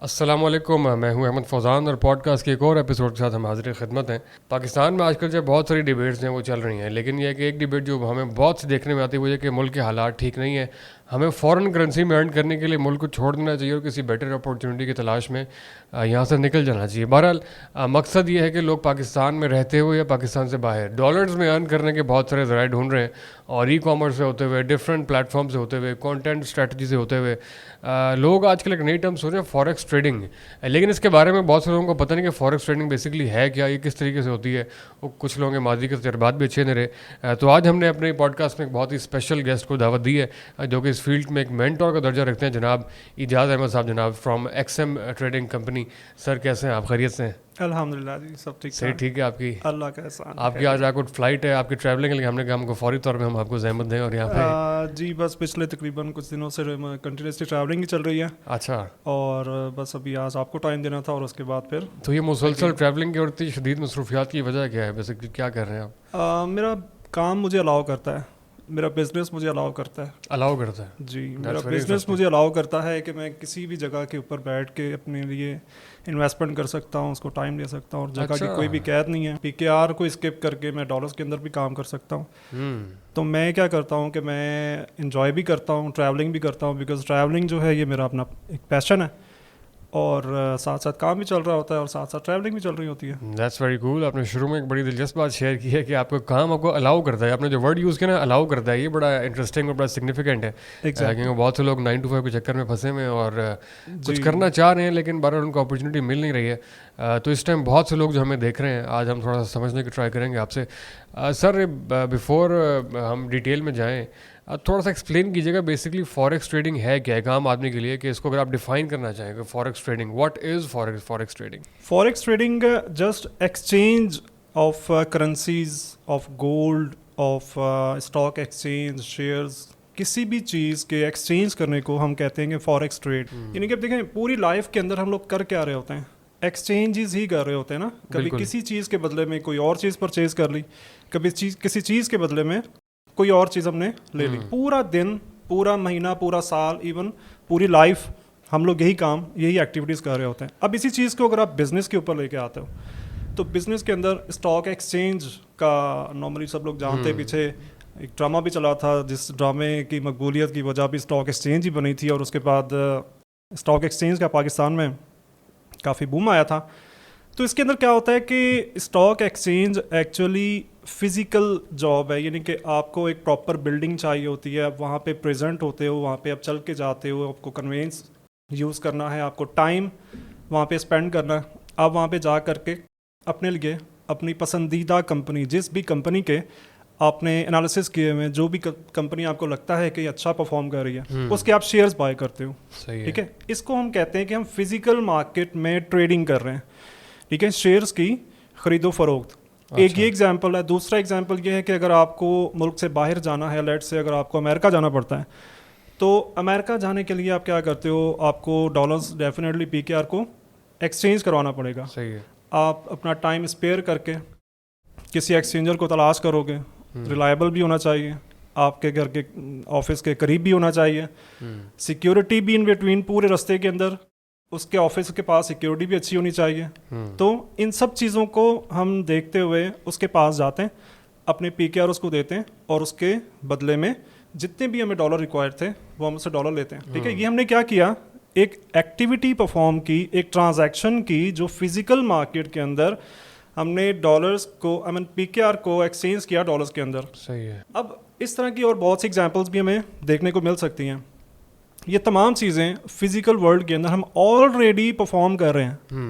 السلام علیکم، میں ہوں احمد فوزان اور پوڈ کاسٹ کے ایک اور ایپیسوڈ کے ساتھ ہم حاضر خدمت ہیں۔ پاکستان میں آج کل جو بہت ساری ڈیبیٹس ہیں وہ چل رہی ہیں، لیکن یہ کہ ایک ڈیبیٹ جو ہمیں بہت سے دیکھنے میں آتی ہے وہ یہ کہ ملک کے حالات ٹھیک نہیں ہیں، ہمیں فورن کرنسی میں ارن کرنے کے لیے ملک کو چھوڑ دینا چاہیے اور کسی بیٹر اپورچونیٹی کی تلاش میں یہاں سے نکل جانا چاہیے۔ بہرحال مقصد یہ ہے کہ لوگ پاکستان میں رہتے ہوئے یا پاکستان سے باہر ڈالرز میں ارن کرنے کے بہت سارے ذرائع ڈھونڈ رہے ہیں، اور ای کامرس سے ہوتے ہوئے، ڈفرینٹ پلیٹ فارم سے ہوتے ہوئے، کانٹینٹ اسٹریٹجی سے ہوتے ہوئے لوگ آج کل ایک نئی ٹرم سوچ رہے ہیں فوریکس ٹریڈنگ، لیکن اس کے بارے میں بہت سے لوگوں کو پتہ نہیں کہ فوریکس ٹریڈنگ بیسکلی ہے کیا، یہ کس طریقے سے ہوتی ہے، وہ کچھ لوگوں کے ماضی کے تجربات بھی اچھے نہیں رہے۔ تو آج ہم نے اپنے پوڈ کاسٹ میں ایک بہت ہی اسپیشل گیسٹ کو دعوت دی ہے جو کہ اس فیلڈ میں ایک مینٹور کا درجہ رکھتے ہیں، جناب ایجاز احمد صاحب، جناب from X M trading company. Sir کیسے ہیں آپ؟ خیریت سے ہیں؟ الحمدللہ جی، سب ٹھیک صحیح ٹھیک ہے آپ کی؟ اللہ کا احسان۔ آپ کی آج آپ کو فلائٹ ہے، آپ کی ٹریولنگ ہے، لیکن ہم نے کہا ہم کو فوری طور پہ ہم آپ کو زحمت دیں اور یہاں پہ جی بس پچھلے تقریباً کچھ دنوں سے کنٹینیوسلی ٹریولنگ ہی چل رہی ہے۔ اچھا، اور بس ابھی آج آپ کو ٹائم دینا تھا اور اس کے بعد پھر تو یہ مسلسل ٹریولنگ کی اور اتنی شدید مصروفیات کی وجہ کیا ہے؟ بیسکلی کیا کر رہے ہیں آپ؟ میرا کام مجھے الاؤ کرتا ہے، میرا بزنس مجھے الاؤ کرتا ہے۔ الاؤ کرتا ہے؟ جی، میرا بزنس مجھے الاؤ کرتا ہے کہ میں کسی بھی جگہ کے اوپر بیٹھ کے اپنے لیے انویسٹمنٹ کر سکتا ہوں، اس کو ٹائم دے سکتا ہوں، اور جگہ کی کوئی بھی قید نہیں ہے۔ پی کے آر کو اسکپ کر کے میں ڈالرز کے اندر بھی کام کر سکتا ہوں۔ تو میں کیا کرتا ہوں کہ میں انجوائے بھی کرتا ہوں، ٹریولنگ بھی کرتا ہوں، بیکاز ٹریولنگ جو ہے یہ میرا اپنا ایک پیشن ہے، اور ساتھ ساتھ کام بھی چل رہا ہوتا ہے اور ساتھ ساتھ ٹریولنگ بھی چل رہی ہوتی ہے۔ That's very cool. آپ نے شروع میں ایک بڑی دلچسپ بات شیئر کی ہے کہ آپ کا کام آپ کو الاؤ کرتا ہے۔ آپ نے جو ورڈ یوز کیا نا، الاؤ کرتا ہے، یہ بڑا انٹرسٹنگ اور بڑا سگنیفیکینٹ ہے، کیونکہ بہت سے لوگ 9 to 5 کے چکر میں پھنسے ہوئے ہیں اور کچھ کرنا چاہ رہے ہیں لیکن بہرحال ان کو اپرچونیٹی مل نہیں رہی ہے۔ تو اس ٹائم بہت سے لوگ جو ہمیں دیکھ رہے ہیں، آج ہم تھوڑا سا سمجھنے کی ٹرائی کریں گے آپ سے۔ سر بیفور ہم ڈیٹیل میں جائیں، تھوڑا سا ایکسپلین کیجیے گا بیسکلی فوریکس ٹریڈنگ ہے کیا، ایک عام آدمی کے لیے، کہ اس کو اگر آپ ڈیفائن کرنا چاہیں کہ forex trading, what is forex trading? Forex trading just exchange of currencies, of gold, of stock exchange, shares, کسی بھی چیز کے ایکسچینج کرنے کو ہم کہتے ہیں کہ فوریکس ٹریڈ۔ یعنی کہ اب دیکھیں پوری لائف کے اندر ہم لوگ کر کیا رہے ہوتے ہیں؟ ایکسچینجز ہی کر رہے ہوتے ہیں نا۔ کبھی کسی چیز کے بدلے میں کوئی اور چیز پرچیز کر لی، کبھی کسی چیز کے بدلے میں کوئی اور چیز ہم نے لے لی۔ پورا دن، پورا مہینہ، پورا سال، ایون پوری لائف ہم لوگ یہی کام، یہی ایکٹیویٹیز کر رہے ہوتے ہیں۔ اب اسی چیز کو اگر آپ بزنس کے اوپر لے کے آتے ہو تو بزنس کے اندر اسٹاک ایکسچینج کا نارملی سب لوگ جانتے ہیں، پیچھے ایک ڈرامہ بھی چلا تھا جس ڈرامے کی مقبولیت کی وجہ بھی اسٹاک ایکسچینج ہی بنی تھی، اور اس کے بعد اسٹاک ایکسچینج کا پاکستان میں کافی بوم آیا تھا۔ تو اس کے اندر کیا ہوتا ہے کہ stock exchange actually physical job ہے، یعنی کہ آپ کو ایک پراپر بلڈنگ چاہیے ہوتی ہے، آپ وہاں پہ پریزنٹ ہوتے ہو، وہاں پہ آپ چل کے جاتے ہو، آپ کو کنوینس یوز کرنا ہے، آپ کو ٹائم وہاں پہ اسپینڈ کرنا ہے، آپ وہاں پہ جا کر کے اپنے لیے اپنی پسندیدہ کمپنی، جس بھی کمپنی کے آپ نے انالیسس کیے ہوئے، جو بھی کمپنی آپ کو لگتا ہے کہ یہ اچھا پرفارم کر رہی ہے، اس کے آپ شیئرز بائی کرتے ہو۔ ٹھیک ہے، اس کو ہم کہتے ہیں کہ ہم فزیکل مارکیٹ میں ٹریڈنگ کر رہے ہیں، ٹھیک ہے، شیئرز کی خرید و فروخت۔ ایک یہ ایگزامپل ہے۔ دوسرا ایگزامپل یہ ہے کہ اگر آپ کو ملک سے باہر جانا ہے، لیٹ سے اگر آپ کو امریکہ جانا پڑتا ہے، تو امریکہ جانے کے لیے آپ کیا کرتے ہو؟ آپ کو ڈالرز ڈیفینیٹلی پی کے آر کو ایکسچینج کروانا پڑے گا۔ صحیح ہے۔ آپ اپنا ٹائم اسپیئر کر کے کسی ایکسچینجر کو تلاش کرو گے، ریلائبل بھی ہونا چاہیے، آپ کے گھر کے آفس کے قریب بھی ہونا چاہیے، سیکیورٹی بھی ان بٹوین پورے رستے کے اندر، اس کے آفس کے پاس سیکیورٹی بھی اچھی ہونی چاہیے۔ تو ان سب چیزوں کو ہم دیکھتے ہوئے اس کے پاس جاتے ہیں، اپنے پی کے آر اس کو دیتے ہیں، اور اس کے بدلے میں جتنے بھی ہمیں ڈالر ریکوائرڈ تھے وہ ہم اس سے ڈالر لیتے ہیں۔ ٹھیک ہے، یہ ہم نے کیا کیا؟ ایک ایکٹیویٹی پرفارم کی، ایک ٹرانزیکشن کی، جو فزیکل مارکیٹ کے اندر ہم نے ڈالرز کو پی کے آر کو ایکسچینج کیا ڈالرز کے اندر۔ صحیح ہے۔ اب اس طرح کی اور بہت سی ایگزامپلس بھی ہمیں دیکھنے کو مل سکتی ہیں۔ یہ تمام چیزیں فزیکل ورلڈ کے اندر ہم آلریڈی پرفارم کر رہے ہیں،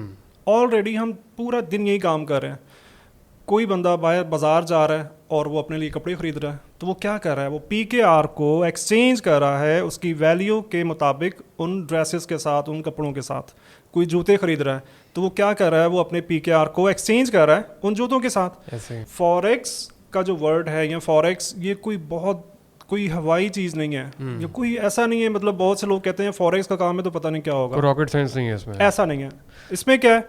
آلریڈی ہم پورا دن یہی کام کر رہے ہیں۔ کوئی بندہ باہر بازار جا رہا ہے اور وہ اپنے لیے کپڑے خرید رہا ہے، تو وہ کیا کر رہا ہے؟ وہ پی کے آر کو ایکسچینج کر رہا ہے اس کی ویلیو کے مطابق، ان ڈریسز کے ساتھ، ان کپڑوں کے ساتھ۔ کوئی جوتے خرید رہا ہے تو وہ کیا کر رہا ہے؟ وہ اپنے پی کے آر کو ایکسچینج کر رہا ہے ان جوتوں کے ساتھ۔ فوریکس کا جو ورڈ ہے یا فوریکس، یہ کوئی ہوائی چیز نہیں ہے، یہ کوئی ایسا نہیں ہے، مطلب بہت سے لوگ کہتے ہیں فوریکس کا کام ہے تو پتہ نہیں کیا ہوگا، راکٹ سائنس نہیں ہے اس میں، ایسا نہیں ہے۔ اس میں کیا ہے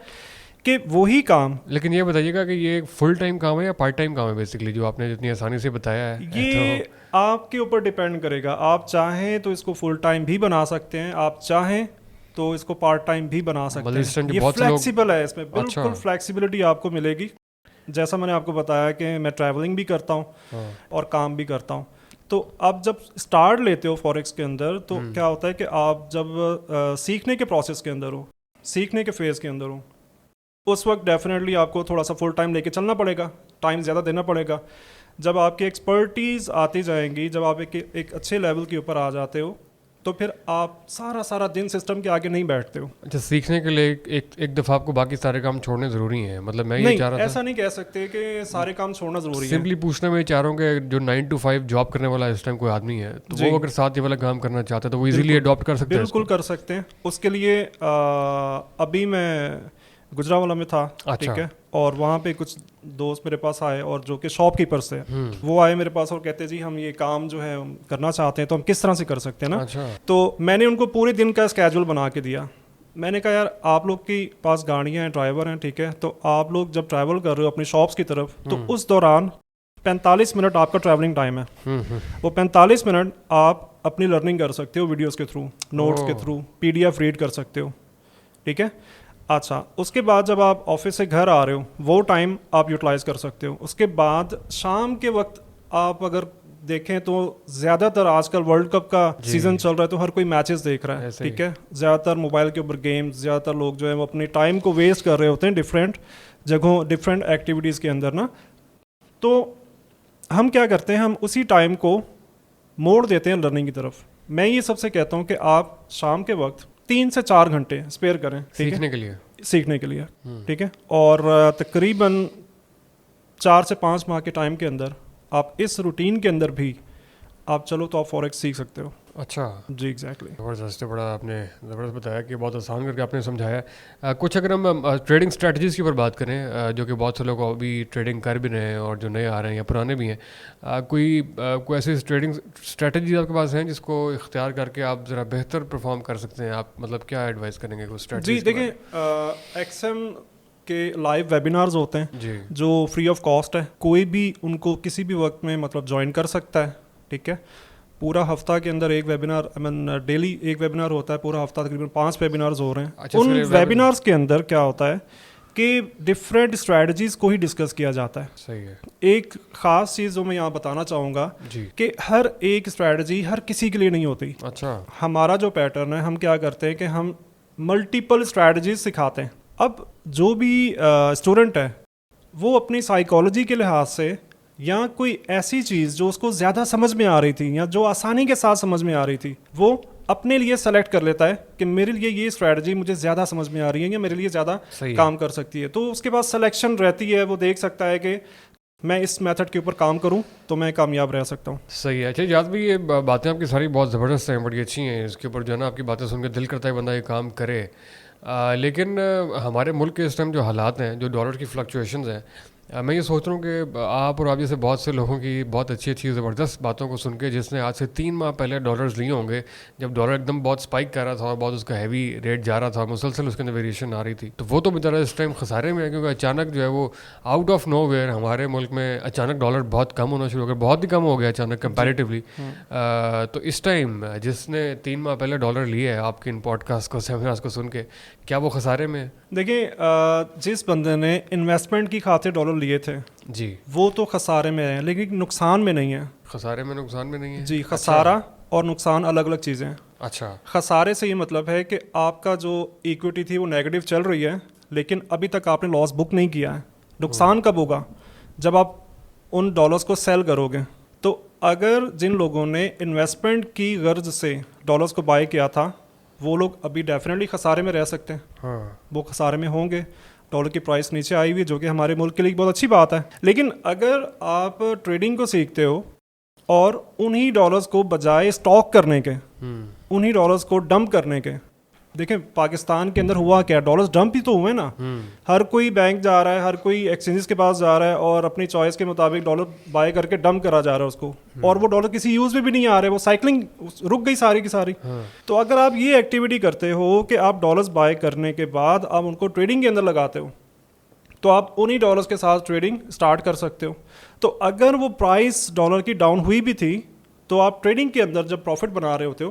کہ وہی کام، لیکن یہ بتائیے گا کہ یہ فل ٹائم کام ہے یا پارٹ ٹائم کام ہے بیسکلی، جو آپ نے جتنی آسانی سے بتایا ہے؟ یہ آپ کے اوپر ڈیپینڈ کرے گا۔ آپ چاہیں تو اس کو فل ٹائم بھی بنا سکتے ہیں، آپ چاہیں تو اس کو پارٹ ٹائم بھی بنا سکتے ہیں. یہ بہت فلیکسیبل ہے, اس میں بالکل فلیکسیبلٹی آپ کو ملے گی. جیسا میں نے آپ کو بتایا کہ میں ٹریولنگ بھی کرتا ہوں اور کام بھی کرتا ہوں. تو آپ جب اسٹارٹ لیتے ہو فوریکس کے اندر تو کیا ہوتا ہے کہ آپ جب سیکھنے کے پروسیس کے اندر ہو, سیکھنے کے فیز کے اندر ہو, اس وقت ڈیفینیٹلی آپ کو تھوڑا سا فل ٹائم لے کے چلنا پڑے گا, ٹائم زیادہ دینا پڑے گا. جب آپ کی ایکسپرٹیز آتی جائیں گی, جب آپ ایک اچھے لیول کے اوپر آ جاتے ہو, تو پھر آپ سارا دن سسٹم کے آگے نہیں بیٹھتے ہو. اچھا, سیکھنے کے لیے ایک دفعہ آپ کو باقی سارے کام چھوڑنے ضروری ہیں, مطلب میں یہ چاہ رہا تھا ایسا نہیں کہہ سکتے کہ سارے کام چھوڑنا ضروری ہے. سمپلی پوچھنا میں یہ چاہ رہا ہوں کہ جو 9 to 5 جاب کرنے والا اس ٹائم کوئی آدمی ہے تو وہ اگر ساتھ یہ والا کام کرنا چاہتا ہے تو وہ ایزیلی اڈاپٹ کر سکتے ہیں. بالکل کر سکتے ہیں. اس کے لیے ابھی میں گجرانوالہ میں تھا, ٹھیک ہے, اور وہاں پہ کچھ دوست میرے پاس آئے اور جو کہ شاپ کیپرس تھے, وہ آئے میرے پاس اور کہتے جی ہم یہ کام جو ہے کرنا چاہتے ہیں تو ہم کس طرح سے کر سکتے ہیں نا. تو میں نے ان کو پورے دن کا اسکیجول بنا کے دیا. میں نے کہا یار آپ لوگ کے پاس گاڑیاں ہیں, ڈرائیور ہیں, ٹھیک ہے, تو آپ لوگ جب ٹریول کر رہے ہو اپنی شاپس کی طرف تو اس دوران 45 منٹ آپ کا ٹریولنگ ٹائم ہے. وہ 45 منٹ آپ اپنی لرننگ کر سکتے ہو ویڈیوز کے تھرو, نوٹس کے تھرو, PDF ریڈ کر سکتے ہو, ٹھیک ہے. اچھا, اس کے بعد جب آپ آفس سے گھر آ رہے ہو وہ ٹائم آپ یوٹیلائز کر سکتے ہو. اس کے بعد شام کے وقت آپ اگر دیکھیں تو زیادہ تر آج کل ورلڈ کپ کا سیزن چل رہا ہے تو ہر کوئی میچز دیکھ رہا ہے, ٹھیک ہے. زیادہ تر موبائل کے اوپر گیمز, زیادہ تر لوگ جو ہے وہ اپنے ٹائم کو ویسٹ کر رہے ہوتے ہیں ڈفرینٹ جگہوں, ڈفرینٹ ایکٹیویٹیز کے اندر نا. تو ہم کیا کرتے ہیں, ہم اسی ٹائم کو موڑ دیتے ہیں لرننگ کی طرف. میں یہ سب سے کہتا ہوں کہ آپ شام کے وقت 3 سے 4 گھنٹے اسپیئر کریں سیکھنے کے لیے, ٹھیک ہے. اور تقریباً 4 سے 5 ماہ کے ٹائم کے اندر آپ اس روٹین کے اندر بھی آپ چلو تو آپ فوریکس سیکھ سکتے ہو. اچھا جی ایگزیکٹلی, زبردست, بڑا آپ نے زبردست بتایا کہ بہت آسان کر کے آپ نے سمجھایا. کچھ اگر ہم ٹریڈنگ اسٹریٹجیز کے اوپر بات کریں جو کہ بہت سے لوگ ابھی ٹریڈنگ کر بھی رہے ہیں اور جو نئے آ رہے ہیں یا پرانے بھی ہیں, کوئی ایسی ٹریڈنگ اسٹریٹجیز آپ کے پاس ہیں جس کو اختیار کر کے آپ ذرا بہتر پرفارم کر سکتے ہیں, آپ مطلب کیا ایڈوائز کریں گے کوئی اسٹریٹجی؟ جی دیکھیں, XM کے لائیو ویبینارز ہوتے ہیں جو فری آف کاسٹ ہے, کوئی بھی ان کو کسی بھی وقت میں مطلب جوائن کر سکتا ہے, ٹھیک ہے. پورا ہفتہ کے اندر ایک ویبینار, ڈیلی ایک ویبینار ہوتا ہے, پورا ہفتہ تقریباً 5 ویبینارز ہو رہے ہیں. ان ویبینارز کے اندر کیا ہوتا ہے کہ ڈفرینٹ اسٹریٹجیز کو ہی ڈسکس کیا جاتا ہے. صحیح ہے. ایک خاص چیز جو میں یہاں بتانا چاہوں گا کہ ہر ایک اسٹریٹجی ہر کسی کے لیے نہیں ہوتی. اچھا, ہمارا جو پیٹرن ہے, ہم کیا کرتے ہیں کہ ہم ملٹیپل اسٹریٹجیز سکھاتے ہیں. اب جو بھی اسٹوڈنٹ ہے وہ اپنی سائیکالوجی کے لحاظ سے یا کوئی ایسی چیز جو اس کو زیادہ سمجھ میں آ رہی تھی یا جو آسانی کے ساتھ سمجھ میں آ رہی تھی وہ اپنے لیے سلیکٹ کر لیتا ہے کہ میرے لیے یہ اسٹریٹجی مجھے زیادہ سمجھ میں آ رہی ہے یا میرے لیے زیادہ کام کر سکتی ہے. تو اس کے بعد سلیکشن رہتی ہے, وہ دیکھ سکتا ہے کہ میں اس میتھڈ کے اوپر کام کروں تو میں کامیاب رہ سکتا ہوں. صحیح ہے. اچھا یاد بھی, یہ باتیں آپ کی ساری بہت زبردست ہیں, بڑی اچھی ہیں. اس کے اوپر جو ہے نا آپ کی باتیں سن کے دل کرتا ہے بندہ یہ کام کرے. لیکن ہمارے ملک کے اس ٹائم جو حالات ہیں, جو ڈالر کی فلکچویشنز ہیں, میں یہ سوچ رہا ہوں کہ آپ اور آپ جیسے بہت سے لوگوں کی بہت اچھی اچھی زبردست باتوں کو سن کے, جس نے آج سے 3 ماہ پہلے ڈالرز لیے ہوں گے جب ڈالر ایک دم بہت اسپائک کر رہا تھا اور بہت اس کا ہیوی ریٹ جا رہا تھا, مسلسل اس کے اندر ویریشن آ رہی تھی, تو وہ تو بیچارہ اس ٹائم خسارے میں ہے کیونکہ اچانک جو ہے وہ آؤٹ آف نو ویئر ہمارے ملک میں اچانک ڈالر بہت کم ہونا شروع ہو گیا, بہت ہی کم ہو گیا اچانک کمپیریٹیولی. تو اس ٹائم جس نے 3 ماہ پہلے ڈالر لیے ہے آپ کے ان پوڈ کاسٹ کو, سیمینارز کو سن کے, کیا وہ خسارے میں؟ دیکھیں, جس بندے نے انویسٹمنٹ کی خاطر ڈالر لیے تھے جی وہ تو خسارے میں ہے, لیکن نقصان میں نہیں ہے. خسارے میں نقصان میں نہیں ہے؟ جی, خسارہ اور نقصان الگ الگ چیزیں ہیں. اچھا, خسارے سے یہ مطلب ہے کہ آپ کا جو ایکویٹی تھی وہ نیگیٹو چل رہی ہے لیکن ابھی تک آپ نے لاس بک نہیں کیا ہے. نقصان کب ہوگا؟ جب آپ ان ڈالرز کو سیل کرو گے. تو اگر جن لوگوں نے انویسٹمنٹ کی غرض سے ڈالرز کو بائی کیا تھا وہ لوگ ابھی ڈیفینیٹلی خسارے میں رہ سکتے ہیں, وہ خسارے میں ہوں گے. ڈالر کی پرائس نیچے آئی ہوئی جو کہ ہمارے ملک کے لیے بہت اچھی بات ہے. لیکن اگر آپ ٹریڈنگ کو سیکھتے ہو اور انہی ڈالرز کو بجائے اسٹاک کرنے کے, انہی ڈالرز کو ڈمپ کرنے کے, دیکھیں پاکستان کے اندر ہوا کیا, ڈالرز ڈمپ ہی تو ہوئے نا. ہر کوئی بینک جا رہا ہے, ہر کوئی ایکسچینجز کے پاس جا رہا ہے اور اپنی چوائس کے مطابق ڈالر بائی کر کے ڈمپ کرا جا رہا ہے اس کو, اور وہ ڈالر کسی یوز میں بھی نہیں آ رہے, وہ سائیکلنگ رک گئی ساری کی ساری. تو اگر آپ یہ ایکٹیویٹی کرتے ہو کہ آپ ڈالرز بائی کرنے کے بعد آپ ان کو ٹریڈنگ کے اندر لگاتے ہو تو آپ انہی ڈالرز کے ساتھ ٹریڈنگ اسٹارٹ کر سکتے ہو. تو اگر وہ پرائس ڈالر کی ڈاؤن ہوئی بھی تھی تو آپ ٹریڈنگ کے اندر جب پروفٹ بنا رہے ہوتے ہو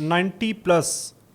90+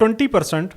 20%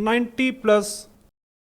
90+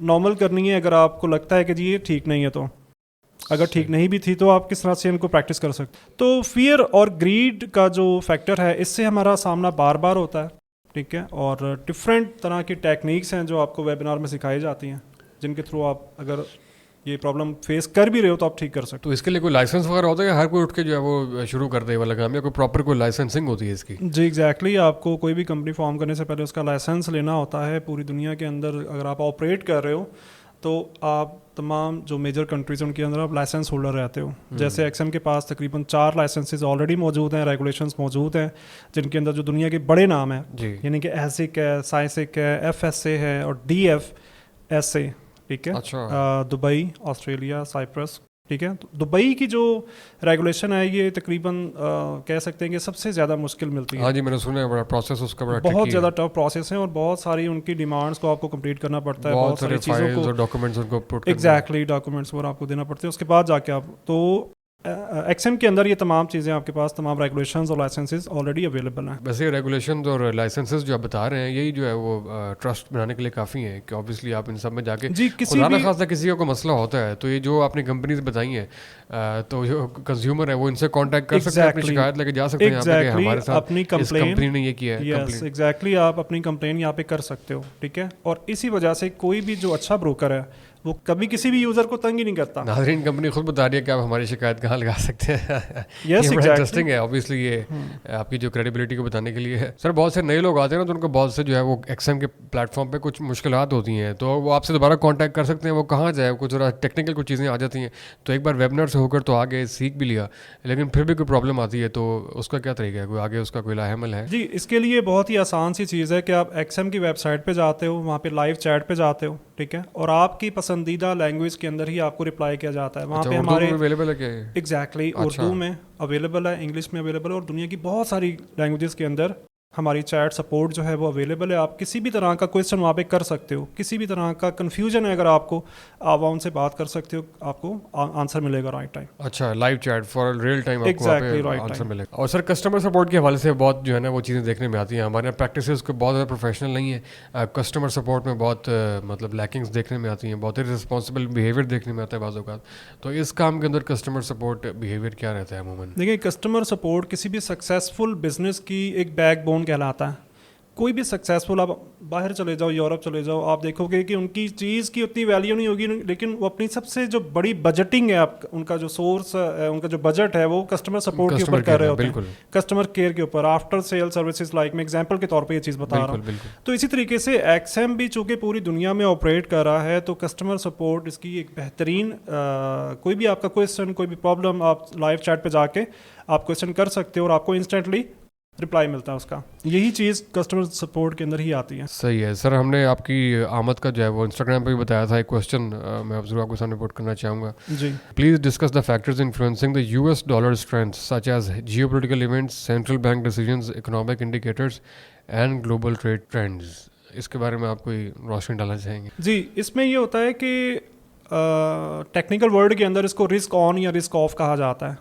نارمل کرنی ہے اگر آپ کو لگتا ہے کہ جی یہ ٹھیک نہیں ہے. تو اگر ٹھیک نہیں بھی تھی تو آپ کس طرح سے ان کو پریکٹس کر سکتے. تو فیئر اور گریڈ کا جو فیکٹر ہے اس سے ہمارا سامنا بار بار ہوتا ہے, ٹھیک ہے, اور ڈفرینٹ طرح کی ٹیکنیکس ہیں جو آپ کو ویبینار میں سکھائی جاتی ہیں, جن کے تھرو آپ اگر یہ پرابلم فیس کر بھی رہے ہو تو آپ ٹھیک کر سکتے. تو اس کے لیے کوئی لائسنس وغیرہ ہوتا ہے یا ہر کوئی اٹھ کے جو ہے وہ شروع کر دے والا کام, یا کوئی پراپر کوئی لائسنسنگ ہوتی ہے اس کی؟ جی ایگزیکٹلی, آپ کو کوئی بھی کمپنی فارم کرنے سے پہلے اس کا لائسنس لینا ہوتا ہے. پوری دنیا کے اندر اگر آپ آپریٹ کر رہے ہو تو آپ تمام جو میجر کنٹریز ہیں ان کے اندر آپ لائسنس ہولڈر رہتے ہو. جیسے ایکس ایم کے پاس تقریباً 4 لائسنسز آلریڈی موجود ہیں, ریگولیشنس موجود ہیں, جن کے اندر جو دنیا کے بڑے نام ہیں, یعنی کہ ایسک ہے, سائنسک ہے, ایف ایس اے ہے اور ڈی ایف ایس اے, ٹھیک ہے, دبئی, آسٹریلیا, سائپرس, ٹھیک ہے. تو دبئی کی جو ریگولیشن ہے یہ تقریباً کہہ سکتے ہیں کہ سب سے زیادہ مشکل ملتی ہے. ہاں جی, میں نے سنا ہے بڑا پروسیس اس کا بڑا بہت زیادہ ٹف پروسیس ہے اور بہت ساری ان کی ڈیمانڈس کو آپ کو کمپلیٹ کرنا پڑتا ہے, بہت ساری چیزوں کو, ڈاکومنٹس ان کو پٹ کرنا, ایگزیکٹلی ڈاکومنٹس وہ آپ کو دینا پڑتے ہیں. اس کے بعد جا کے آپ تو ایکس ایم کے اندر یہ تمام چیزیں آپ کے پاس, تمام ریگولیشنز اور لائسنسز آلریڈی اویلیبل ہیں. ویسے ریگولیشنز اور لائسنسز جو آپ بتا رہے ہیں یہی جو ہے وہ ٹرسٹ بنانے کے لیے کافی ہیں کہ اوبیسلی آپ ان سب میں جا کے خدا نہ خاصہ کسی کا کوئی مسئلہ ہوتا ہے تو یہ جو آپ نے کمپنیز بتائی ہیں تو جو کنزیومر ہے وہ ان سے کانٹیکٹ کر سکتے ہیں, اپنی شکایت لے کے جا سکتے ہیں یہاں پہ کہ ہمارے ساتھ اس کمپنی نے یہ کیا ہے. یس ایگزیکٹلی, آپ اپنی کمپلین یہاں پہ کر سکتے ہو, ٹھیک ہے. اور اسی وجہ سے کوئی بھی جو اچھا بروکر ہے وہ کبھی کسی بھی یوزر کو تنگ ہی نہیں کرتا. ناظرین, کمپنی خود بتا رہی ہے کہ آپ ہماری شکایت کہاں لگا سکتے ہیں. یس انٹرسٹنگ ہے اوبیسلی, یہ آپ کی جو کریڈیبلٹی کو بتانے کے لیے ہے. سر بہت سے نئے لوگ آتے ہیں نا تو ان کو بہت سے جو ہے وہ ایکس ایم کے پلیٹ فارم پہ کچھ مشکلات ہوتی ہیں تو وہ آپ سے دوبارہ کانٹیکٹ کر سکتے ہیں. وہ کہاں جائے, کچھ ذرا ٹیکنیکل کچھ چیزیں آ جاتی ہیں تو ایک بار ویبنر سے ہو کر تو آگے سیکھ بھی لیا, لیکن پھر بھی کوئی پرابلم آتی ہے تو اس کا کیا طریقہ ہے, کوئی آگے اس کا کوئی لاہ عمل ہے؟ جی اس کے لیے بہت ہی آسان سی چیز ہے کہ آپ ایکس ایم کی ویب سائٹ پہ جاتے ہو, وہاں پہ لائیو چیٹ پہ جاتے ہو, ٹھیک ہے, اور آپ کی پسندیدہ لینگویج کے اندر ہی آپ کو رپلائی کیا جاتا ہے. وہاں پہ ہمارے اویلیبل ہے کیا؟ ایگزیکٹلی, اردو میں اویلیبل ہے, انگلش میں اویلیبل ہے, اور دنیا کی بہت ساری لینگویجز کے اندر ہماری چیٹ سپورٹ جو ہے وہ اویلیبل ہے. آپ کسی بھی طرح کا کویشچن وہاں پہ کر سکتے ہو, کسی بھی طرح کا کنفیوژن ہے اگر آپ کو, آپ ان سے بات کر سکتے ہو, آپ کو آنسر ملے گا رائٹ ٹائم. اچھا, live chat for real time آپ کو آنسر ملے گا. اور سر کسٹمر سپورٹ کے حوالے سے بہت جو ہے نا وہ چیزیں دیکھنے میں آتی ہیں, ہمارے پریکٹسز کو بہت زیادہ پروفیشنل نہیں ہے. کسٹمر سپورٹ میں بہت مطلب لیکنگس دیکھنے میں آتی ہیں, بہت ہی رسپانسبل بیہیویئر دیکھنے میں آتا ہے بعض اوقات. تو اس کام کے اندر کسٹمر سپورٹ بیہیویئر کیا رہتا ہے عموماً؟ دیکھیں, کسٹمر سپورٹ کسی بھی سکسیزفل بزنس کی ایک بیک بون کہلاتا ہے. کوئی بھی سکسیزفل, آپ باہر چلے جاؤ, یورپ چلے جاؤ, آپ دیکھو گے کہ ان کی چیز کی اتنی ویلیو نہیں ہوگی, لیکن وہ اپنی سب سے جو بڑی بجٹنگ ہے, آپ ان کا جو سورس ہے, ان کا جو بجٹ ہے وہ کسٹمر سپورٹ کے اوپر کر رہے ہوتے ہیں, کسٹمر کیئر کے اوپر, آفٹر سیل سروسز لائک میں ایگزامپل کے طور پہ یہ چیز بتا رہا ہوں. تو اسی طریقے سے ایکس ایم بھی چونکہ پوری دنیا میں آپریٹ کر رہا ہے تو کسٹمر سپورٹ اس کی ایک بہترین, کوئی بھی آپ کا کویشچن, کوئی بھی پرابلم, آپ لائیو چیٹ پہ جا کے آپ کویشچن کر سکتے ہو اور آپ کو انسٹنٹلی رپلائی ملتا ہے اس کا. یہی چیز کسٹمر سپورٹ کے اندر ہی آتی ہے. صحیح ہے سر. ہم نے آپ کی آمد کا جو ہے وہ انسٹاگرام پہ بھی بتایا تھا, ایک کویشچن میں اب ضرور آپ کے سامنے پٹ کرنا چاہوں گا. جی please discuss the factors influencing the U S dollar strength such as geopolitical events, central bank decisions, economic indicators and global trade trends. اس کے بارے میں آپ کوئی روشنی ڈالنا چاہیں گے؟ جی اس میں یہ ہوتا ہے کہ ٹیکنیکل ورڈ کے اندر اس کو رسک آن یا رسک آف کہا جاتا ہے.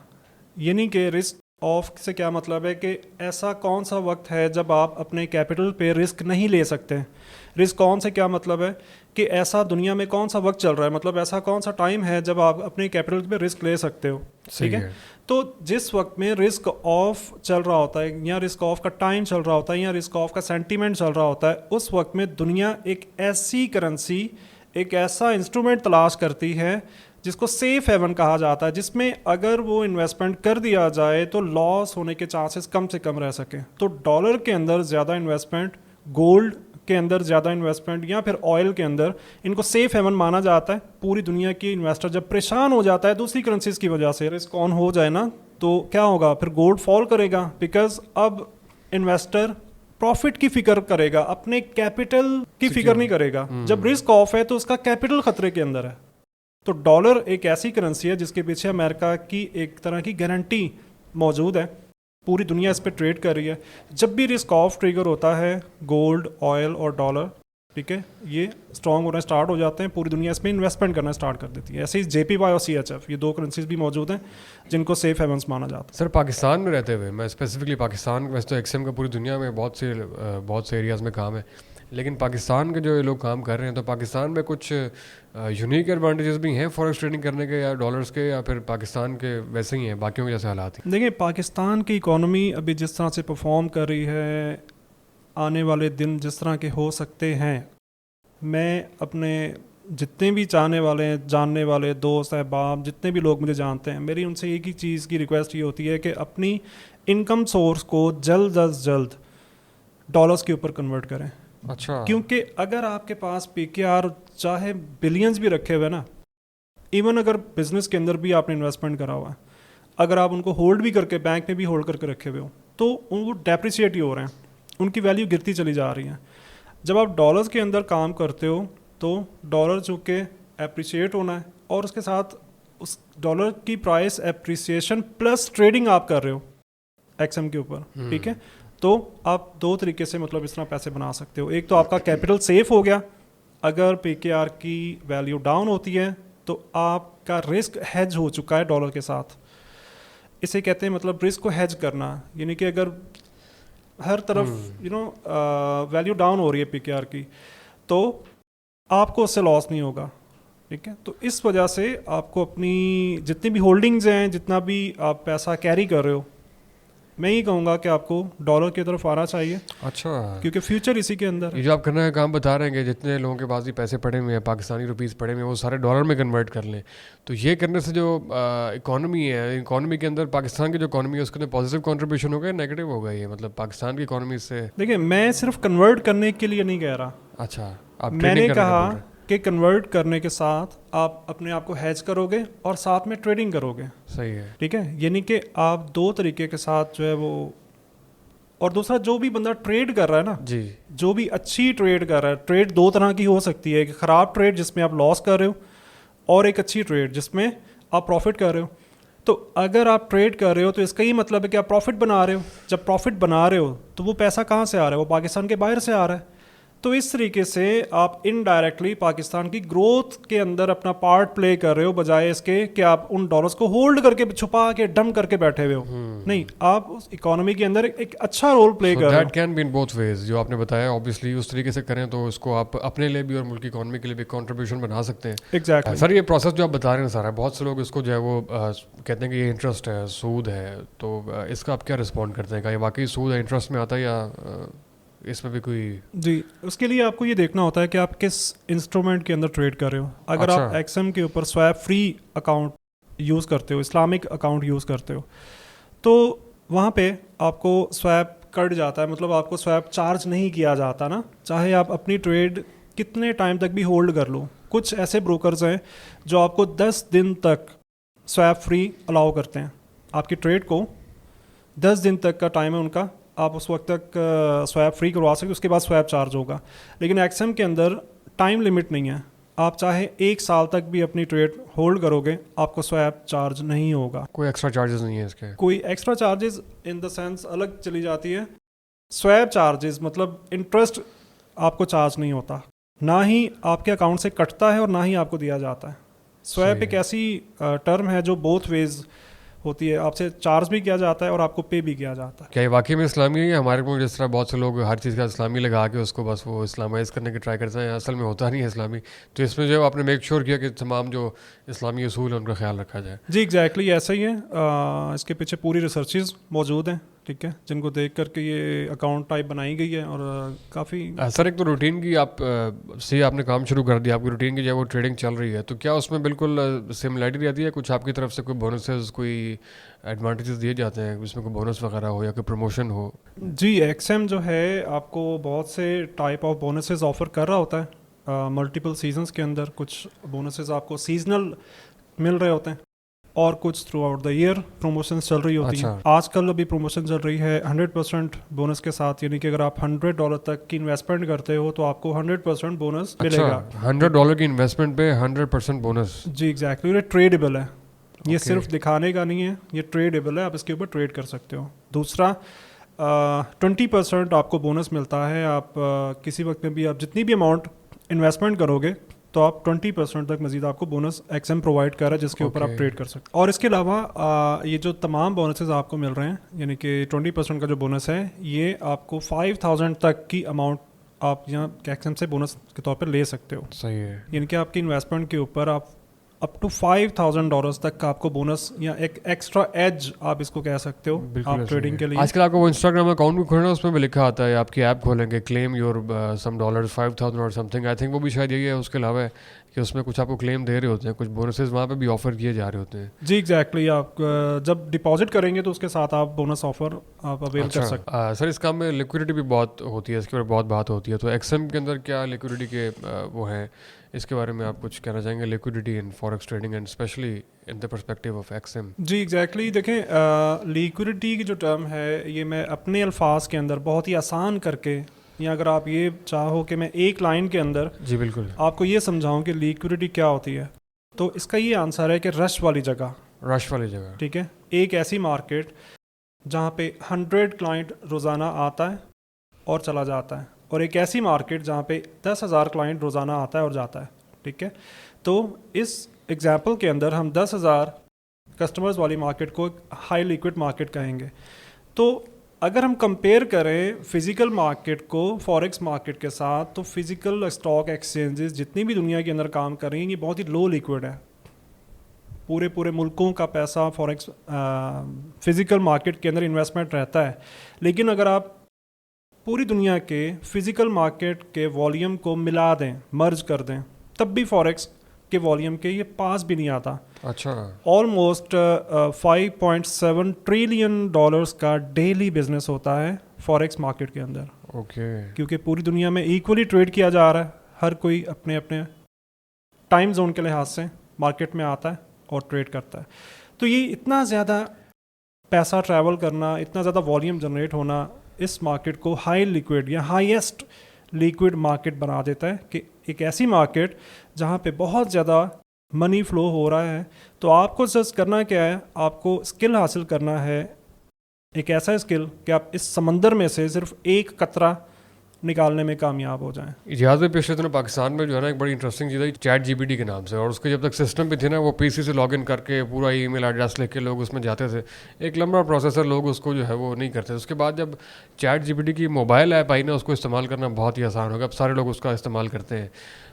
یعنی کہ رسک آف سے کیا مطلب ہے کہ ایسا کون سا وقت ہے جب آپ اپنے کیپٹل پہ رسک نہیں لے سکتے. رسک آن سے کیا مطلب ہے کہ ایسا دنیا میں کون سا وقت چل رہا ہے, مطلب ایسا کون سا ٹائم ہے جب آپ اپنے کیپٹل پہ رسک لے سکتے ہو, ٹھیک ہے. تو جس وقت میں رسک آف چل رہا ہوتا ہے یا رسک آف کا ٹائم چل رہا ہوتا ہے یا رسک آف کا سینٹیمنٹ چل رہا ہوتا ہے, اس وقت میں دنیا ایک ایسی کرنسی, ایک ایسا انسٹرومنٹ تلاش کرتی ہے جس کو سیف ہیون کہا جاتا ہے, جس میں اگر وہ انویسٹمنٹ کر دیا جائے تو لاس ہونے کے چانسز کم سے کم رہ سکیں. تو ڈالر کے اندر زیادہ انویسٹمنٹ, گولڈ کے اندر زیادہ انویسٹمنٹ یا پھر آئل کے اندر, ان کو سیف ہیون مانا جاتا ہے. پوری دنیا کی انویسٹر جب پریشان ہو جاتا ہے دوسری کرنسیز کی وجہ سے, رسک آن ہو جائے نا, تو کیا ہوگا, پھر گولڈ فال کرے گا, بیکاز اب انویسٹر پروفٹ کی فکر کرے گا, اپنے کیپٹل کی فکر نہیں کرے گا. جب رسک آف ہے تو اس کا کیپٹل خطرے کے اندر ہے. تو ڈالر ایک ایسی کرنسی ہے جس کے پیچھے امریکہ کی ایک طرح کی گارنٹی موجود ہے, پوری دنیا اس پہ ٹریڈ کر رہی ہے. جب بھی رسک آف ٹریگر ہوتا ہے, گولڈ, آئل اور ڈالر, ٹھیک ہے, یہ اسٹرانگ ہونا اسٹارٹ ہو جاتے ہیں, پوری دنیا اس میں انویسٹمنٹ کرنا اسٹارٹ کر دیتی ہے. ایسے ہی جے پی وائی اور سی ایچ ایف, یہ دو کرنسیز بھی موجود ہیں جن کو سیف ہیونس مانا جاتا ہے. سر پاکستان میں رہتے ہوئے, میں اسپیسیفکلی پاکستان, ویسے تو ایکس ایم کا پوری دنیا میں بہت سے ایریاز میں کام ہے, لیکن پاکستان کے جو یہ لوگ کام کر رہے ہیں تو پاکستان میں کچھ یونیک ایڈوانٹیجز بھی ہیں فوریکس ٹریڈنگ کرنے کے یا ڈالرز کے, یا پھر پاکستان کے ویسے ہی ہیں باقیوں کے جیسے حالات ہیں؟ دیکھیں پاکستان کی اکانومی ابھی جس طرح سے پرفارم کر رہی ہے, آنے والے دن جس طرح کے ہو سکتے ہیں, میں اپنے جتنے بھی چاہنے والے ہیں, جاننے والے دوست احباب جتنے بھی لوگ مجھے جانتے ہیں, میری ان سے ایک ہی چیز کی ریکویسٹ یہ ہوتی ہے کہ اپنی انکم سورس کو جلد از جلد ڈالرز کے اوپر کنورٹ کریں. اچھا, کیونکہ اگر آپ کے پاس پی کے آر چاہے بلینز بھی رکھے ہوئے نا, ایون اگر بزنس کے اندر بھی آپ نے انویسٹمنٹ کرا ہوا ہے, اگر آپ ان کو ہولڈ بھی کر کے بینک میں بھی ہولڈ کر کے رکھے ہوئے ہو تو وہ ڈیپریشیٹ ہی ہو رہے ہیں, ان کی ویلیو گرتی چلی جا رہی ہے. جب آپ ڈالرز کے اندر کام کرتے ہو تو ڈالر چونکہ اپریشیٹ ہونا ہے, اور اس کے ساتھ اس ڈالر کی پرائس اپریسیشن پلس ٹریڈنگ آپ کر رہے ہو ایکس ایم کے اوپر, ٹھیک ہے, تو آپ دو طریقے سے مطلب اس طرح پیسے بنا سکتے ہو. ایک تو آپ کا کیپٹل سیف ہو گیا, اگر پی کے آر کی ویلیو ڈاؤن ہوتی ہے تو آپ کا رسک ہیج ہو چکا ہے ڈالر کے ساتھ. اسے کہتے ہیں مطلب رسک کو ہیج کرنا, یعنی کہ اگر ہر طرف ویلیو ڈاؤن ہو رہی ہے پی کے آر کی تو آپ کو اس سے لاس نہیں ہوگا, ٹھیک ہے. تو اس وجہ سے آپ کو اپنی جتنی بھی ہولڈنگز ہیں, جتنا بھی آپ پیسہ کیری کر رہے ہو, میں یہ کہوں گا کہ آپ کو ڈالر کی طرف آنا چاہیے. اچھا, کیونکہ فیوچر اسی کے اندر ہے. یہ جو آپ کرنے کا کام بتا رہے ہیں کہ جتنے لوگوں کے پاس بھی پیسے پڑے ہوئے ہیں, پاکستانی روپیز پڑے ہوئے ہیں, وہ سارے ڈالر میں کنورٹ کر لیں, تو یہ کرنے سے جو اکانومی ہے, اکانومی کے اندر پاکستان کی جو اکانومی ہے اس کے اندر پازیٹیو کنٹریبیوشن ہوگا یا نیگیٹو ہوگا؟ یہ مطلب پاکستان کی اکانومی سے, دیکھیں میں صرف کنورٹ کرنے کے لیے نہیں کہہ رہا. اچھا, آپ میں نے کہا کہ کنورٹ کرنے کے ساتھ آپ اپنے آپ کو ہیج کرو گے اور ساتھ میں ٹریڈنگ کرو گے. صحیح ہے, ٹھیک ہے, یعنی کہ آپ دو طریقے کے ساتھ جو ہے وہ. اور دوسرا جو بھی بندہ ٹریڈ کر رہا ہے نا, جی, جو بھی اچھی ٹریڈ کر رہا ہے, ٹریڈ دو طرح کی ہو سکتی ہے, ایک خراب ٹریڈ جس میں آپ لاس کر رہے ہو, اور ایک اچھی ٹریڈ جس میں آپ پروفٹ کر رہے ہو. تو اگر آپ ٹریڈ کر رہے ہو تو اس کا یہ مطلب ہے کہ آپ پروفٹ بنا رہے ہو. جب پروفٹ بنا رہے ہو تو وہ پیسہ کہاں سے آ رہا ہے؟ وہ پاکستان کے باہر سے آ رہا ہے. تو اس طریقے سے آپ انڈائریکٹلی پاکستان کی گروتھ کے اندر اپنا پارٹ پلے کر رہے ہو, بجائے اس کے کہ آپ ان ڈالرز کو ہولڈ کر کے چھپا کے ڈم کر کے بیٹھے ہوئے ہو. نہیں, آپ اس اکانومی کے اندر ایک اچھا رول پلے کر رہے ہو. That can be in both ways, جو آپ نے بتایا اوبیسلی اس طریقے سے کریں تو اس کو آپ اپنے لیے بھی اور ملک کی اکانومی کے لیے بھی کنٹریبیوشن بنا سکتے ہیں. ایگزیکٹلی سر, یہ پروسیس جو آپ بتا رہے ہیں سارا, بہت سے لوگ اس کو جو ہے وہ کہتے ہیں کہ یہ انٹرسٹ ہے, سود ہے, تو اس کا آپ کیا رسپونڈ کرتے ہیں؟ کہ یہ واقعی سود ہے, انٹرسٹ میں آتا ہے, یا اس میں بھی کوئی؟ جی, اس کے لیے آپ کو یہ دیکھنا ہوتا ہے کہ آپ کس انسٹرومنٹ کے اندر ٹریڈ کر رہے ہو. اگر آپ ایکس ایم کے اوپر سویپ فری اکاؤنٹ یوز کرتے ہو, اسلامک اکاؤنٹ یوز کرتے ہو, تو وہاں پہ آپ کو سویپ کٹ جاتا ہے, مطلب آپ کو سویپ چارج نہیں کیا جاتا نا, چاہے آپ اپنی ٹریڈ کتنے ٹائم تک بھی ہولڈ کر لو. کچھ ایسے بروکرز ہیں جو آپ کو 10 دن تک سویپ فری الاؤ کرتے ہیں. آپ کی ٹریڈ کو 10 دن تک کا ٹائم ہے ان کا, آپ اس وقت تک سویپ فری کروا سکتے, اس کے بعد سویپ چارج ہوگا. لیکن ایکس ایم کے اندر ٹائم لمٹ نہیں ہے, آپ چاہے 1 سال تک بھی اپنی ٹریڈ ہولڈ کرو گے, آپ کو سویپ چارج نہیں ہوگا. کوئی ایکسٹرا چارجز نہیں ہے اس کے؟ کوئی extra charges in the sense الگ چلی جاتی ہے. سویپ چارجز مطلب انٹرسٹ آپ کو چارج نہیں ہوتا, نہ ہی آپ کے اکاؤنٹ سے کٹتا ہے اور نہ ہی آپ کو دیا جاتا ہے. سویپ ایک ایسی ٹرم ہے جو بوتھ ویز ہوتی ہے, آپ سے چارج بھی کیا جاتا ہے اور آپ کو پے بھی کیا جاتا ہے. کیا یہ واقعی میں اسلامی ہے, یا ہمارے کو جس طرح بہت سے لوگ ہر چیز کا اسلامی لگا کے اس کو بس وہ اسلامائز کرنے کی ٹرائی کرتے ہیں, اصل میں ہوتا نہیں ہے اسلامی؟ تو اس میں جو آپ نے میک شیور کیا کہ تمام جو اسلامی اصول ہیں ان کا خیال رکھا جائے. جی ایگزیکٹلی ایسا ہی ہے. اس کے پیچھے پوری ریسرچز موجود ہیں, ٹھیک ہے, جن کو دیکھ کر کے یہ اکاؤنٹ ٹائپ بنائی گئی ہے, اور کافی. سر, ایک تو روٹین کی آپ سے آپ نے کام شروع کر دیا, آپ کی روٹین کی جو ہے وہ ٹریڈنگ چل رہی ہے, تو کیا اس میں بالکل سملیرٹی رہتی ہے؟ کچھ آپ کی طرف سے کوئی بونسز, کوئی ایڈوانٹیجز دیے جاتے ہیں, اس میں کوئی بونس وغیرہ ہو یا کوئی پروموشن ہو؟ جی, ایکس ایم جو ہے آپ کو بہت سے ٹائپ آف بونسز آفر کر رہا ہوتا ہے ملٹیپل سیزنس کے اندر. کچھ بونسز آپ کو سیزنل مل رہے ہوتے ہیں, اور کچھ throughout the year promotions چل رہی ہوتی ہیں. آج کل ابھی پروموشن چل رہی ہے 100% بونس کے ساتھ, یعنی کہ اگر آپ $100 تک کی انویسٹمنٹ کرتے ہو تو آپ کو 100% بونس ملے گا. $100 کی انویسٹمنٹ پہ 100% بونس؟ جی ایگزیکٹلی, یہ ٹریڈیبل ہے, یہ صرف دکھانے کا نہیں ہے, یہ ٹریڈیبل ہے, آپ اس کے اوپر ٹریڈ کر سکتے ہو. دوسرا 20% آپ کو بونس ملتا ہے. آپ کسی وقت میں بھی آپ جتنی بھی اماؤنٹ انویسٹمنٹ کرو گے تو آپ 20% تک مزید آپ کو بونس ایکس ایم پرووائڈ کر رہا ہے, جس کے اوپر آپ ٹریڈ کر سکتے. اور اس کے علاوہ یہ جو تمام بونسز آپ کو مل رہے ہیں, یعنی کہ 20% کا جو بونس ہے, یہ آپ کو 5000 تک کی اماؤنٹ آپ یہاں ایکسیم سے بونس کے طور پر لے سکتے ہو. صحیح ہے. یعنی کہ آپ کی انویسٹمنٹ کے اوپر آپ اپ ٹو $5,000 تک کا آپ کو بونس یا ایک ایکسٹرا ایج آپ اس کو کہہ سکتے ہو آپ ٹریڈنگ کے لیے. آج کل آپ کو وہ انسٹاگرام اکاؤنٹ بھی کھولنا ہے, اس میں بھی لکھا آتا ہے آپ کی ایپ کھولیں گے کلیم یور سم ڈالرز 5,000 اور سم تھنگ. آئی تھنک وہ بھی شاید یہی ہے. اس کے علاوہ کہ اس میں کچھ آپ کو کلیم دے رہے ہوتے ہیں, کچھ بونسز وہاں پہ بھی آفر کیے جا رہے ہوتے ہیں. جی ایگزیکٹلی, آپ جب ڈپازٹ کریں گے تو اس کے ساتھ آپ بونس آفر آپ اویل کر سکتے ہیں. سر اس کام میں لیکوڈیٹی بھی بہت ہوتی ہے, اس کے اوپر بہت بات ہوتی ہے, تو ایکسیم کے اندر کیا لیکوڈیٹی کے وہ ہیں, اس کے بارے میں آپ کچھ کہنا چاہیں گے؟ Liquidity in forex trading and especially in the perspective of Exim. جی ایگزیکٹلی, دیکھیں لیکوڈیٹی کی جو ٹرم ہے یہ میں اپنے الفاظ کے اندر بہت ہی آسان کر کے, یا اگر آپ یہ چاہو کہ میں ایک لائن کے اندر جی بالکل آپ کو یہ سمجھاؤں کہ لیکوڈیٹی کیا ہوتی ہے, تو اس کا یہ آنسر ہے کہ رش والی جگہ. رش والی جگہ, ٹھیک ہے. ایک ایسی مارکیٹ جہاں پہ 100 کلائنٹ روزانہ آتا ہے اور چلا جاتا ہے, اور ایک ایسی مارکیٹ جہاں پہ 10,000 کلائنٹ روزانہ آتا ہے اور جاتا ہے. ٹھیک ہے. تو اس ایگزامپل کے اندر ہم 10,000 کسٹمرز والی مارکیٹ کو ہائی لیکوڈ مارکیٹ کہیں گے. تو اگر ہم کمپیئر کریں فزیکل مارکیٹ کو فوریکس مارکیٹ کے ساتھ, تو فزیکل اسٹاک ایکسچینجز جتنی بھی دنیا کے اندر کام کر رہی ہیں یہ بہت ہی لو لیکوڈ ہے. پورے ملکوں کا پیسہ فوریکس فزیکل مارکیٹ کے اندر انویسٹمنٹ رہتا ہے. لیکن اگر آپ پوری دنیا کے فزیکل مارکیٹ کے والیوم کو ملا دیں, مرج کر دیں, تب بھی فوریکس کے والیوم کے یہ پاس بھی نہیں آتا. اچھا. آلموسٹ $5.7 ٹریلین کا ڈیلی بزنس ہوتا ہے فوریکس مارکیٹ کے اندر. اوکے. کیونکہ پوری دنیا میں ایکولی ٹریڈ کیا جا رہا ہے, ہر کوئی اپنے اپنے ٹائم زون کے لحاظ سے مارکیٹ میں آتا ہے اور ٹریڈ کرتا ہے. تو یہ اتنا زیادہ پیسہ ٹریول کرنا, اتنا زیادہ والیوم جنریٹ ہونا اس مارکیٹ کو ہائی لیکوڈ یا ہائیسٹ لیکوڈ مارکیٹ بنا دیتا ہے, کہ ایک ایسی مارکیٹ جہاں پہ بہت زیادہ منی فلو ہو رہا ہے. تو آپ کو سرچ کرنا کیا ہے, آپ کو اسکل حاصل کرنا ہے, ایک ایسا اسکل کہ آپ اس سمندر میں سے صرف ایک قطرہ نکالنے میں کامیاب ہو جائیں. اجازت میں پچھلے دنوں پاکستان میں جو ہے نا ایک بڑی انٹرسٹنگ چیز ہے چیٹ جی پی ٹی کے نام سے, اور اس کے جب تک سسٹم بھی تھے نا وہ پی سی سے لاگ ان کر کے پورا ای میل ایڈریس لے کے لوگ اس میں جاتے تھے, ایک لمبا پروسیسر, لوگ اس کو جو ہے وہ نہیں کرتے. اس کے بعد جب چیٹ جی پی ٹی کی موبائل ایپ آئی نا, اس کو استعمال کرنا بہت ہی آسان ہوگا, اب سارے لوگ اس کا استعمال کرتے ہیں.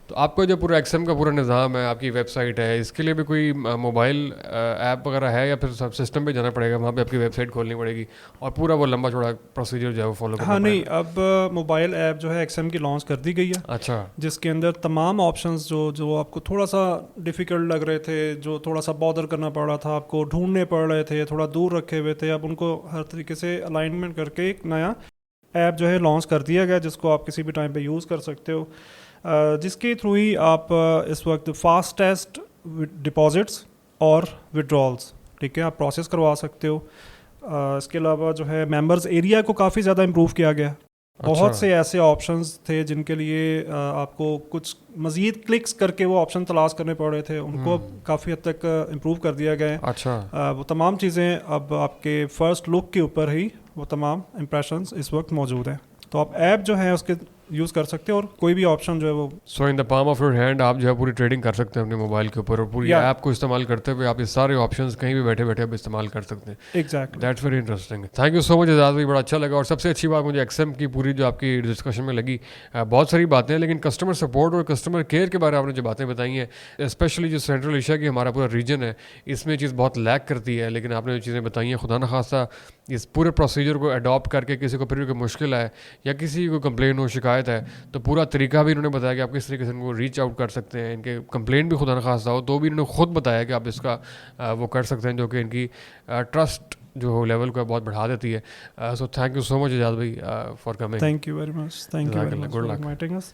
تو آپ کا جو پورا ایکسیم کا پورا نظام ہے, آپ کی ویب سائٹ ہے, اس کے لیے بھی کوئی موبائل ایپ وغیرہ ہے, یا پھر سب سسٹم پہ جانا پڑے گا, وہاں پہ آپ کی ویب سائٹ کھولنی پڑے گی اور پورا وہ لمبا چوڑا پروسیجر جو ہے وہ فالو کرنا؟ ہاں نہیں, اب موبائل ایپ جو ہے ایکسیم کی لانچ کر دی گئی ہے. اچھا. جس کے اندر تمام آپشنز جو آپ کو تھوڑا سا ڈیفیکلٹ لگ رہے تھے, جو تھوڑا سا بادر کرنا پڑ رہا تھا, آپ کو ڈھونڈنے پڑ رہے تھے, تھوڑا دور رکھے ہوئے تھے, اب ان کو ہر طریقے سے الائنمنٹ کر کے ایک نیا ایپ جو ہے لانچ کر دیا گیا, جس کو آپ کسی بھی ٹائم پہ یوز کر سکتے ہو, جس کے تھرو ہی آپ اس وقت فاسٹیسٹ ڈپازٹس اور وڈرالس, ٹھیک ہے, آپ پروسیس کروا سکتے ہو. اس کے علاوہ جو ہے ممبرز ایریا کو کافی زیادہ امپروو کیا گیا. بہت سے ایسے آپشنز تھے جن کے لیے آپ کو کچھ مزید کلکس کر کے وہ آپشن تلاش کرنے پڑ رہے تھے, ان کو کافی حد تک امپروو کر دیا گیا ہے. اچھا. وہ تمام چیزیں اب آپ کے فرسٹ لک کے اوپر ہی وہ تمام امپریشنز اس وقت موجود ہیں. تو آپ ایپ جو ہے اس کے یوز کر سکتے ہیں, اور کوئی بھی آپشن جو ہے وہ سو ان دا پام آف یور ہینڈ آپ جو ہے پوری ٹریڈنگ کر سکتے ہیں اپنے موبائل کے اوپر, اور پوری ایپ کو استعمال کرتے ہوئے آپ یہ سارے آپشنز کہیں بھی بیٹھے بیٹھے آپ استعمال کر سکتے ہیں. Exactly, that's very interesting. Thank you so much اعجاز بھائی, بڑا اچھا لگا. اور سب سے اچھی بات مجھے ایکسیم کی پوری جو آپ کی ڈسکشن میں لگی, بہت ساری باتیں ہیں, لیکن کسٹمر سپورٹ اور کسٹمر کیئر کے بارے میں آپ نے جو باتیں بتائی ہیں, اسپیشلی جو سینٹرل ایشیا کی ہمارا پورا ریجن ہے, اس میں یہ چیز بہت لیک کرتی ہے. لیکن آپ نے جو چیزیں بتائی ہیں, خدا نخواستہ اس پورے پروسیجر کو اڈاپٹ کر کے کسی کو پھر کوئی مشکل ہے یا کسی کو کمپلین ہو, شکایت ہے, تو پورا طریقہ بھی انہوں نے بتایا کہ آپ کس طریقے سے ان کو ریچ آؤٹ کر سکتے ہیں. ان کے کمپلین بھی خدا نخواستہ ہو تو بھی انہوں نے خود بتایا کہ آپ اس کا وہ کر سکتے ہیں, جو کہ ان کی ٹرسٹ جو لیول کو بہت بڑھا دیتی ہے. So thank you so much اعجاز بھائی for coming. Thank you very much. Thank you very much for inviting us.